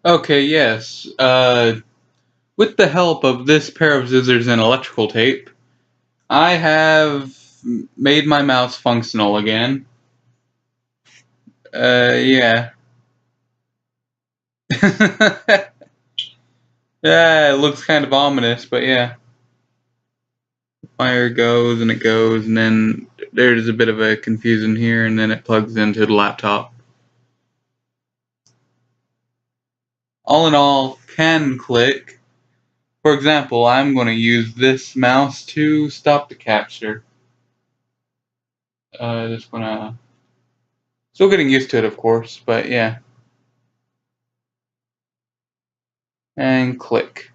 Okay, yes. With the help of this pair of scissors and electrical tape, I have made my mouse functional again. Yeah. Yeah, it looks kind of ominous, but yeah. Wire goes and it goes, and then there's a bit of a confusion here, and then it plugs into the laptop. All in all, can click. For example, I'm going to use this mouse to stop the capture. Just gonna. Still getting used to it, of course, but yeah. And click.